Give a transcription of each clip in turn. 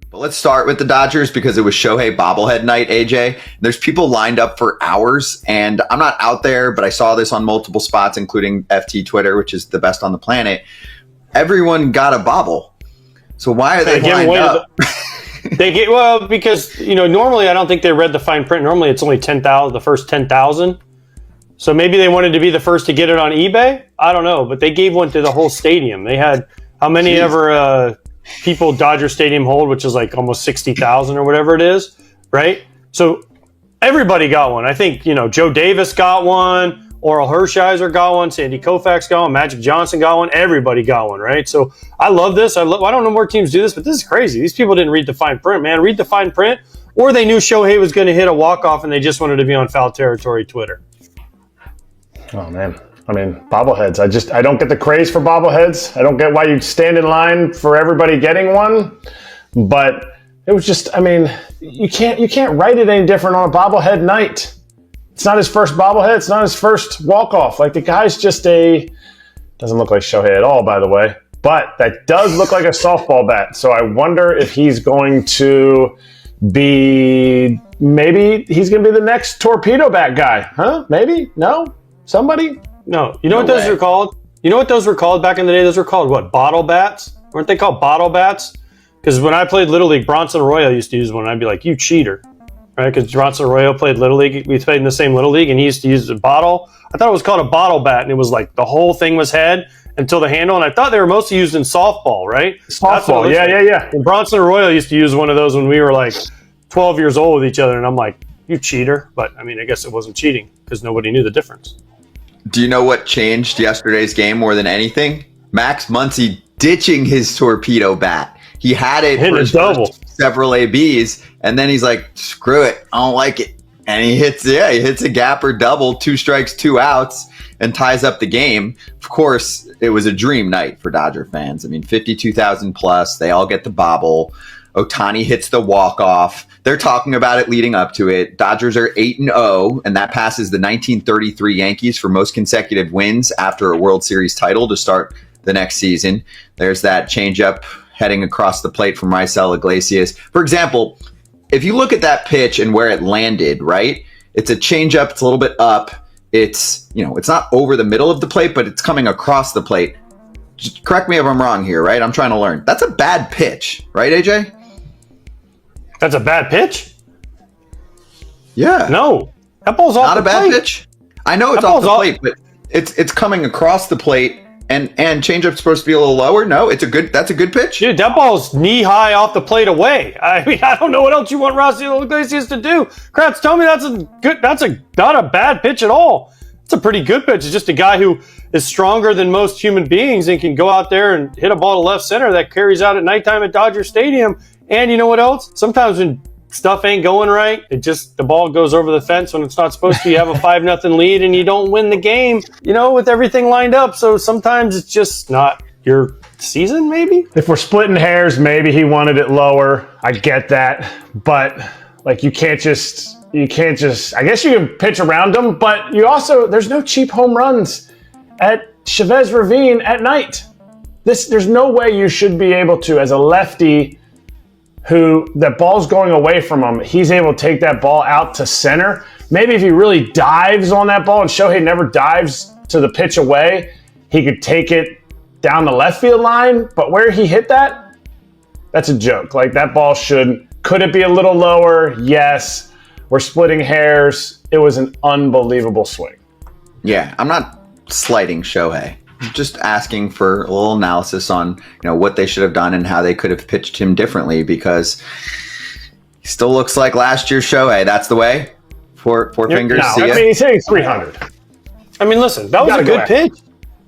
But let's start with the Dodgers because it was Shohei bobblehead night, AJ. There's people lined up for hours, and I'm not out there, but I saw this on multiple spots, including FT Twitter, which is the best on the planet. Everyone got a bobble. So why are they lined up? Because, normally I don't think they read the fine print. Normally it's only 10,000, the first 10,000. So maybe they wanted to be the first to get it on eBay. I don't know, but they gave one to the whole stadium. They had how many ever people Dodger Stadium hold, which is like almost 60,000 or whatever it is, right? So everybody got one. I think, Joe Davis got one. Oral Hershiser got one. Sandy Koufax got one. Magic Johnson got one. Everybody got one, right? So I love this. I don't know more teams do this, but this is crazy. These people didn't read the fine print, man. Read the fine print, or they knew Shohei was going to hit a walk-off and they just wanted to be on foul territory Twitter. Oh, man. I mean, bobbleheads. I don't get the craze for bobbleheads. I don't get why you'd stand in line for everybody getting one. But it was just, you can't write it any different on a bobblehead night. It's not his first bobblehead. It's not his first walk-off. Like, the guy's just doesn't look like Shohei at all, by the way. But that does look like a softball bat. So I wonder if he's going to maybe he's going to be the next torpedo bat guy. Huh? Maybe? No? Somebody? No. You know what those were called? You know what those were called back in the day? Those were called what? Bottle bats? Weren't they called bottle bats? Because when I played Little League, Bronson Arroyo used to use one, and I'd be like, you cheater. Right, because Bronson Arroyo played Little League. We played in the same Little League, and he used to use a bottle. I thought it was called a bottle bat, and it was like the whole thing was head until the handle. And I thought they were mostly used in softball, right? Softball, yeah. And Bronson Arroyo used to use one of those when we were like 12 years old with each other, and I'm like, you cheater. But, I guess it wasn't cheating because nobody knew the difference. Do you know what changed yesterday's game more than anything? Max Muncy ditching his torpedo bat. He had it for his several ABs, and then he's like, screw it, I don't like it. And he hits a gapper double, 2 strikes, 2 outs, and ties up the game. Of course, it was a dream night for Dodger fans. 52,000 plus, they all get the bobble. Ohtani hits the walk-off. They're talking about it leading up to it. Dodgers are 8-0, and that passes the 1933 Yankees for most consecutive wins after a World Series title to start the next season. There's that changeup heading across the plate from Raisel Iglesias. For example, if you look at that pitch and where it landed, right? It's a changeup. It's a little bit up. It's, it's not over the middle of the plate, but it's coming across the plate. Just correct me if I'm wrong here, right? I'm trying to learn. That's a bad pitch, right, AJ? That's a bad pitch? Yeah. No. That ball's off the plate. Not a bad pitch? I know it's off the plate, but it's coming across the plate. And changeup's supposed to be a little lower? No, that's a good pitch? Dude, that ball's knee-high off the plate away. I don't know what else you want Raisel Iglesias to do. Kratz, tell me that's not a bad pitch at all. It's a pretty good pitch. It's just a guy who is stronger than most human beings and can go out there and hit a ball to left center that carries out at nighttime at Dodger Stadium. And you know what else? Sometimes when stuff ain't going right, the ball goes over the fence when it's not supposed to. You have a 5-0 lead and you don't win the game, with everything lined up. So sometimes it's just not your season, maybe? If we're splitting hairs, maybe he wanted it lower. I get that. But you can't just, I guess you can pitch around them, but there's no cheap home runs at Chavez Ravine at night. There's no way you should be able to, as a lefty, who that ball's going away from him, he's able to take that ball out to center. Maybe if he really dives on that ball, and Shohei never dives to the pitch away, he could take it down the left field line. But where he hit that's a joke. That ball could it be a little lower? Yes. We're splitting hairs. It was an unbelievable swing. Yeah, I'm not slighting Shohei. Just asking for a little analysis on what they should have done and how they could have pitched him differently, because he still looks like last year's Shohei. That's the way. Four fingers. No, he's hitting 300. Listen, that was a good pitch.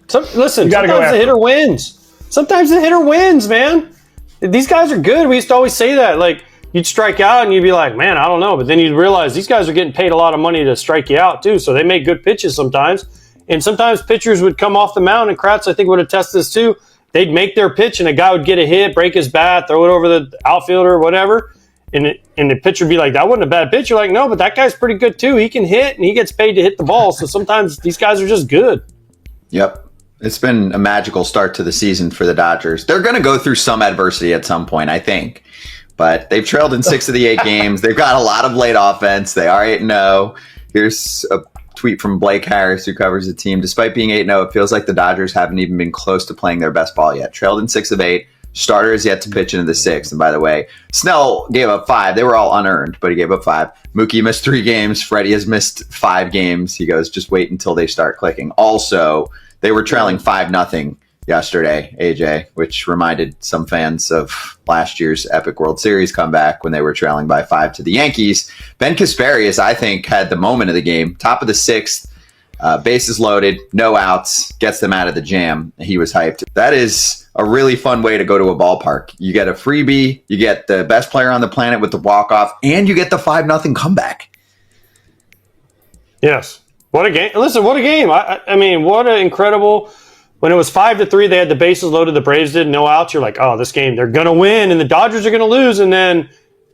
Sometimes the hitter wins. Sometimes the hitter wins, man. These guys are good. We used to always say that. You'd strike out and you'd be like, man, I don't know. But then you'd realize these guys are getting paid a lot of money to strike you out too. So they make good pitches sometimes. And sometimes pitchers would come off the mound, and Kratz, I think, would attest this too. They'd make their pitch, and a guy would get a hit, break his bat, throw it over the outfielder or whatever, and the pitcher would be like, that wasn't a bad pitch. You're like, no, but that guy's pretty good too. He can hit, and he gets paid to hit the ball. So sometimes these guys are just good. Yep. It's been a magical start to the season for the Dodgers. They're going to go through some adversity at some point, I think. But they've trailed in 6 of the 8 games. They've got a lot of late offense. They are 8-0. Here's a tweet from Blake Harris, who covers the team. Despite being 8-0, it feels like the Dodgers haven't even been close to playing their best ball yet. Trailed in 6 of 8. Starter is yet to pitch into the 6th. And by the way, Snell gave up 5. They were all unearned, but he gave up 5. Mookie missed 3 games. Freddie has missed 5 games. He goes, just wait until they start clicking. Also, they were trailing 5-0 yesterday, AJ, which reminded some fans of last year's epic World Series comeback when they were trailing by 5 to the Yankees. Ben Kasparius, I think, had the moment of the game. Top of the 6th. Bases loaded, no outs, gets them out of the jam. He was hyped. That is a really fun way to go to a ballpark. You get a freebie, you get the best player on the planet with the walk-off, and you get the 5-0 comeback. Yes. What a game. Listen, what a game. I mean, what an incredible... When it was 5-3, they had the bases loaded, the Braves did, no outs. You're like, oh, this game, they're going to win, and the Dodgers are going to lose, and then...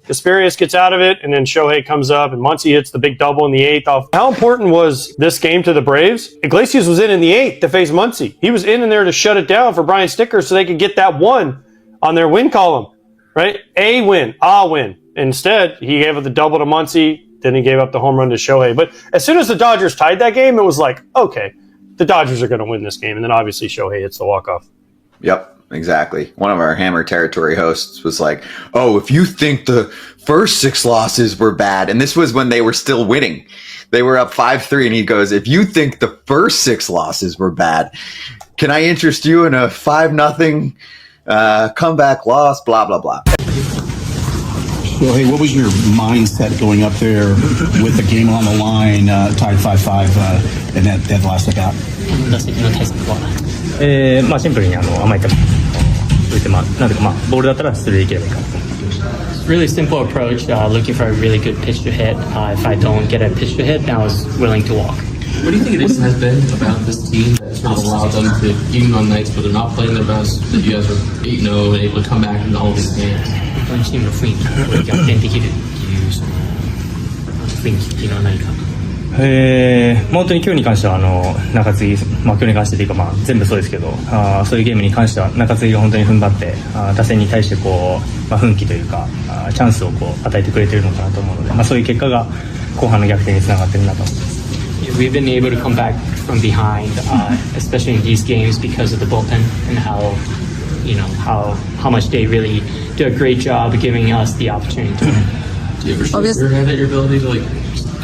Kasparius gets out of it, and then Shohei comes up, and Muncy hits the big double in the 8th. How important was this game to the Braves? Iglesias was in the 8th to face Muncy. He was in there to shut it down for Brian Sticker so they could get that 1 on their win column, right? A win. Instead, he gave up the double to Muncy, then he gave up the home run to Shohei. But as soon as the Dodgers tied that game, it was like, okay, the Dodgers are going to win this game. And then obviously Shohei hits the walk-off. Yep. Exactly. One of our Hammer Territory hosts was like, oh, if you think the first 6 losses were bad, and this was when they were still winning, they were up 5-3, and he goes, if you think the first 6 losses were bad, can I interest you in a 5-0 comeback loss, blah, blah, blah. Well, hey, what was your mindset going up there with the game on the line, tied 5-5, and that last at bat? まあシンプルに甘い球打ってなんていうかボールだったら出塁できればいいかな。Really simple approach, looking for a really good pitch to hit. If I don't get a pitch to hit, then I was willing to walk. What do you think it has been about this team that sort of allowed them to, even on nights where they're not playing their best, that you guys are 8-0 and able to come back into all these games? 本当にチームの雰囲気を逆転できるっていうその雰囲気っていうのは何か。本当に今日に関しては中継ぎ、今日に関してというか全部そうですけど、そういうゲームに関しては中継ぎが本当に踏ん張って打線に対して奮起というかチャンスを与えてくれているのかなと思うので、そういう結果が後半の逆転につながっているなと思います。We've been able to come back from behind, especially in these games because of the bullpen and how much they really do a great job of giving us the opportunity to win. Do you ever shake your head at your ability to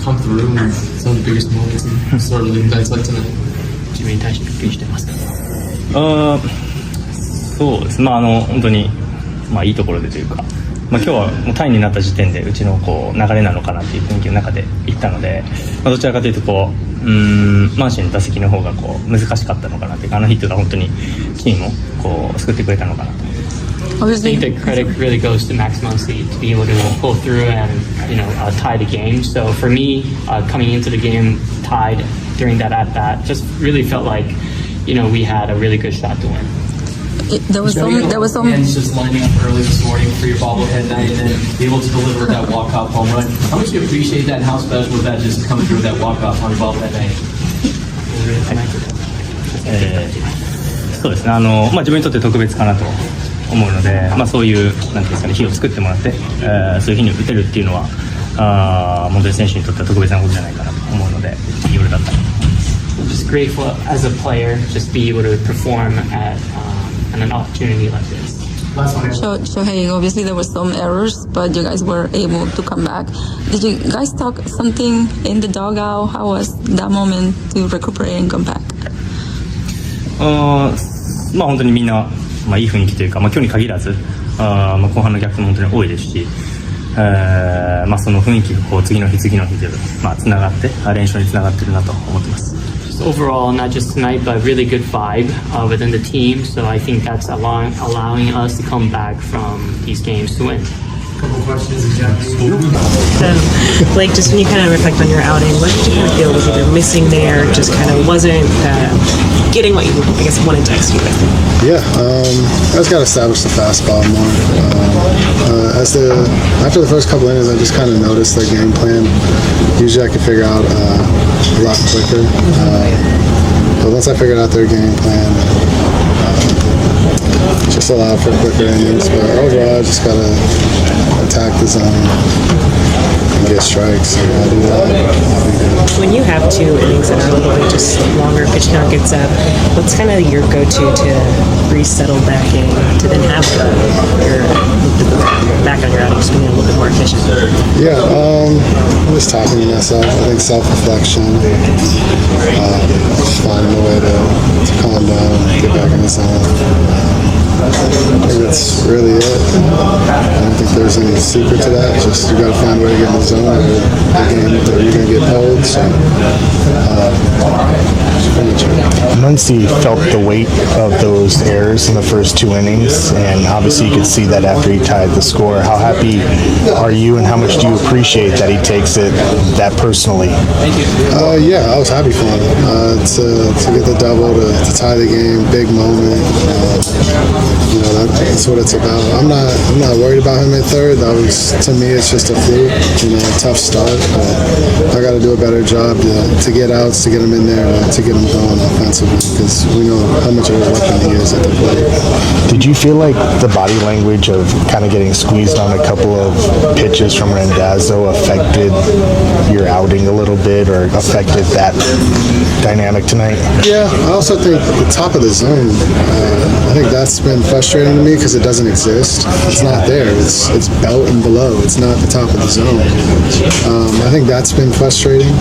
come through in some of the biggest moments and sort of leave nights like tonight? 自分に対してびっくりしてますか？そうです。本当にいいところでというか、今日はもうタイになった時点でうちの流れなのかなっていう雰囲気の中でいったので、どちらかというとマンシーの打席の方が難しかったのかなというか、ヒットが本当にチームを救ってくれたのかなと。I think the credit really goes to Max Muncy to be able to pull through and tie the game. So for me, coming into the game tied during that at bat, just really felt like we had a really good shot to win. There was some. And just lining up early this morning for your bobblehead night and then be able to deliver that walk-off home run. How much do you appreciate that? And how special was that just coming through with that walk-off on your bobblehead night? そうですね。自分にとって特別かなと思うので、そういうなんていうんですかね、日を作ってもらって、そういう日に打てるっていうのは本当に選手にとっては特別なことじゃないかなと思うので、いい夜だったなと思います。Just grateful as a player, just be able to perform at an opportunity like this. Shohei, obviously there were some errors, but you guys were able to come back. Did you guys talk something in the dugout? How was that moment to recuperate and come back? 本当にみんないい雰囲気というか、今日に限らず後半の逆転も本当に多いですし、その雰囲気が次の日でつながって連勝につながってるなと思ってます。Just overall, not just tonight, but really good vibe within the team. So I think that's allowing us to come back from these games to win. Couple questions in Japanese. Blake, just when you kind of reflect on your outing, what did you kind of feel was either missing there, or just kind of wasn't getting what you, I guess, wanted to execute with? Yeah, I just got to establish the fastball more. After the first couple innings, I just kind of noticed their game plan. Usually I could figure out a lot quicker. But once I figured out their game plan, just allowed for quicker innings. But overall, I just got to the zone and get strikes. And I do that, I'll be good. When you have two innings that are a little bit just longer, pitch count gets up, what's kind of your go-to to resettle back in, to then have your back on your outing, just being a little bit more efficient? Yeah, I'm just talking to myself. I think self-reflection, just finding a way to calm down, get back in the zone. I think that's really it. I don't think there's any secret to that. It's just you got to find a way to get in the zone or the game or you're going to get pulled. So, pretty much it. Muncy felt the weight of those errors in the first two innings, and obviously you could see that after he tied the score. How happy are you, and how much do you appreciate that he takes it that personally? Yeah, I was happy for him to get the double, to tie the game, big moment. That's what it's about. I'm not worried about him at third. That was, to me, it's just a fluke. A tough start, but I got to do a better job to get outs, to get him in there, to get him going offensively, because we know how much of a weapon he is at the plate. Did you feel like the body language of kind of getting squeezed on a couple of pitches from Randazzo affected your outing a little bit, or affected that dynamic tonight? Yeah, I also think the top of the zone, I think that's been frustrating to me because it doesn't exist. It's not there. It's belt and below. It's not the top of the zone. I think that's been frustrating.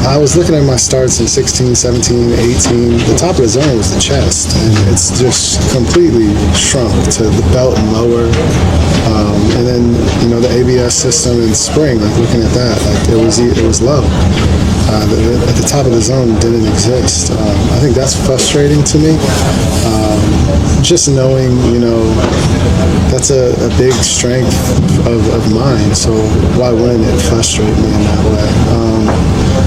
I was looking at my starts in 16, 17, 18. The top of the zone was the chest, and it's just completely shrunk to the belt and lower. And then the ABS system in spring, like looking at that, like it was low. At the top of the zone didn't exist. I think that's frustrating to me. Just knowing, that's a big strength of mine. So why wouldn't it frustrate me in that way?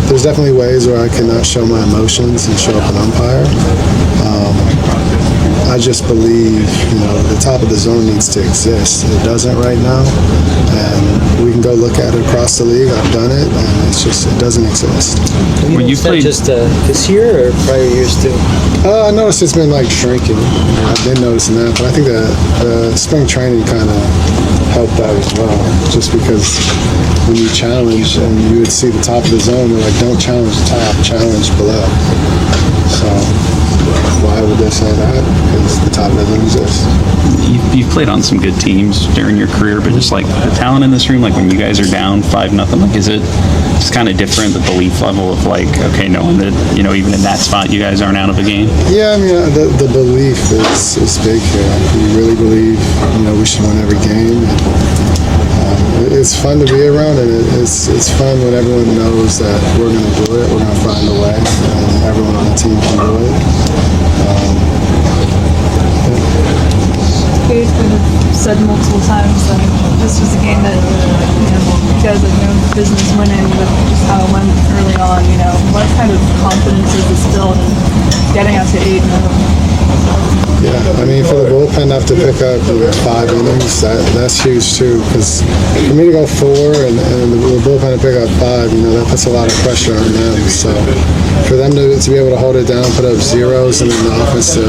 There's definitely ways where I cannot show my emotions and show up an umpire. I just believe, the top of the zone needs to exist. It doesn't right now, and we can go look at it across the league. I've done it, and it doesn't exist. When you played just this year or prior years too? I noticed it's been shrinking. I've been noticing that, but I think the spring training kind of helped that as well. Just because when you challenge and you would see the top of the zone, they're like, don't challenge the top, challenge below. So why would they say that? Because the top doesn't exist. You've played on some good teams during your career, but just the talent in this room, when you guys are down 5-0, is it just kind of different, the belief level of okay, knowing that even in that spot you guys aren't out of a game? Yeah, I mean the belief is big here. We really believe we should win every game. It's fun to be around, and it's fun when everyone knows that we're going to do it. We're going to find a way, and everyone on the team can do it. You've said multiple times that this was a game that you guys had no business winning, but just how it went early on. What kind of confidence is this build in getting out to 8-0? Yeah, I mean, for the bullpen to have to pick up 5 innings, that's huge too. Because for me to go 4 and the bullpen to pick up 5, that puts a lot of pressure on them. So for them to be able to hold it down, put up zeros, and then the offense to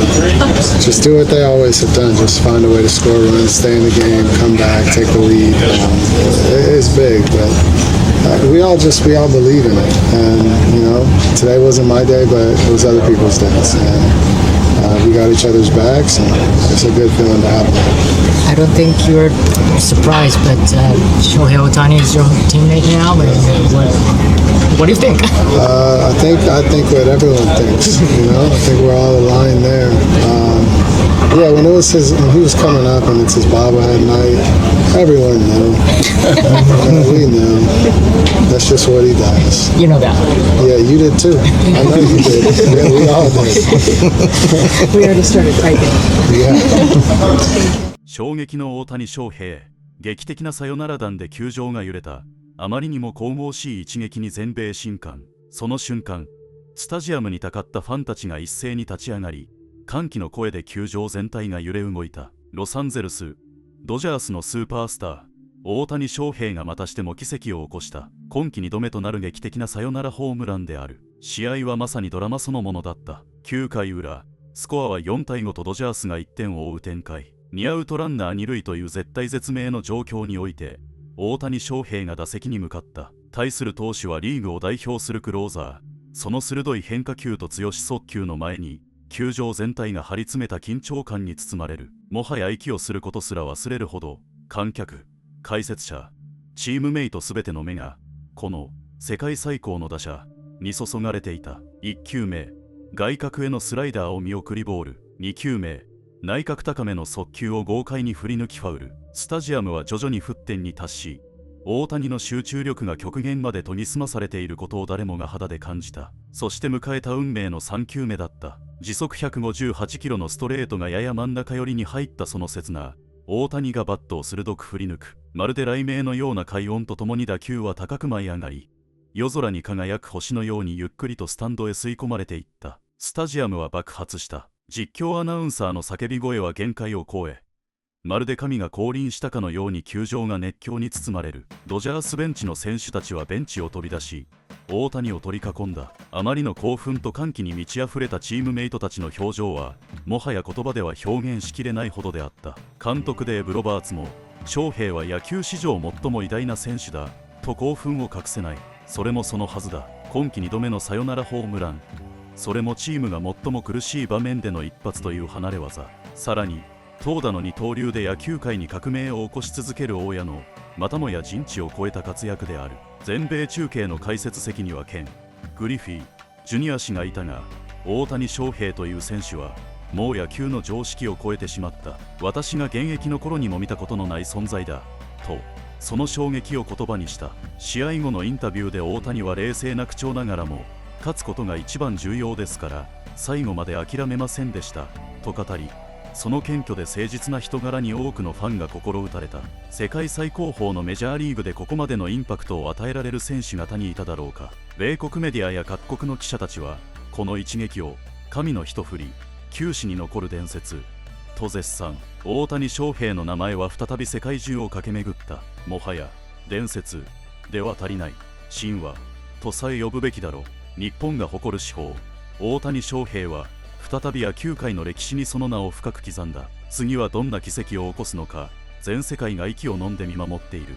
just do what they always have done, just find a way to score runs, stay in the game, come back, take the lead. It's big, but we all believe in it. And today wasn't my day, but it was other people's days. And we got each other's backs, and it's a good feeling to have. I don't think you're surprised, but Shohei Ohtani is your teammate now. What do you think? I think what everyone thinks. I think we're all aligned there. Yeah, when he was coming up and it's his bobblehead night, everyone knew. We knew. That's just what he does. You know that. Yeah, you did too. I know you did. Yeah, we all did. We already started typing. Yeah. 衝撃の大谷翔平、劇的なサヨナラ弾で球場が揺れた。あまりにも神々しい一撃に全米震撼。その瞬間、スタジアムにたかったファンたちが一斉に立ち上がり、歓喜の声で球場全体が揺れ動いた。ロサンゼルス、ドジャースのスーパースター、大谷翔平がまたしても奇跡を起こした。今季2度目となる劇的なサヨナラホームランである。試合はまさにドラマそのものだった。9回裏、スコアは4対5とドジャースが1点を追う展開。2アウトランナー2塁という絶対絶命の状況において、大谷翔平が打席に向かった。対する投手はリーグを代表するクローザー。その鋭い変化球と強し速球の前に、球場全体が張り詰めた緊張感に包まれる。もはや息をすることすら忘れるほど、観客、解説者、チームメイトすべての目が、この世界最高の打者に注がれていた。1球目、外角へのスライダーを見送りボール。2球目、内角高めの速球を豪快に振り抜きファウル。スタジアムは徐々に沸点に達し、大谷の集中力が極限まで研ぎ澄まされていることを誰もが肌で感じた。そして迎えた運命の3球目だった。時速158キロのストレートがやや真ん中寄りに入ったその刹那、大谷がバットを鋭く振り抜く。まるで雷鳴のような快音とともに打球は高く舞い上がり、夜空に輝く星のようにゆっくりとスタンドへ吸い込まれていった。スタジアムは爆発した。実況アナウンサーの叫び声は限界を超え、まるで神が降臨したかのように球場が熱狂に包まれる。ドジャースベンチの選手たちはベンチを飛び出し、大谷を取り囲んだ。あまりの興奮と歓喜に満ち溢れたチームメイトたちの表情は、もはや言葉では表現しきれないほどであった。監督デーブ・ロバーツも、翔平は野球史上最も偉大な選手だ、と興奮を隠せない。それもそのはずだ。今季2度目のサヨナラホームラン。それもチームが最も苦しい場面での一発という離れ技。さらに、投打の二刀流で野球界に革命を起こし続ける大家の、またもや人知を超えた活躍である。全米中継の解説席にはケン・グリフィー・ジュニア氏がいたが、大谷翔平という選手は、もう野球の常識を超えてしまった。私が現役の頃にも見たことのない存在だ。と、その衝撃を言葉にした。試合後のインタビューで大谷は冷静な口調ながらも、勝つことが一番重要ですから、最後まで諦めませんでした。と語り、その謙虚で誠実な人柄に多くのファンが心打たれた。世界最高峰のメジャーリーグでここまでのインパクトを与えられる選手が他にいただろうか。米国メディアや各国の記者たちは、この一撃を、神の一振り、球史に残る伝説、と絶賛。大谷翔平の名前は再び世界中を駆け巡った。もはや、伝説、では足りない、神話、とさえ呼ぶべきだろう。日本が誇る至宝、大谷翔平は、再び野球界の歴史にその名を深く刻んだ。次はどんな奇跡を起こすのか、全世界が息を飲んで見守っている。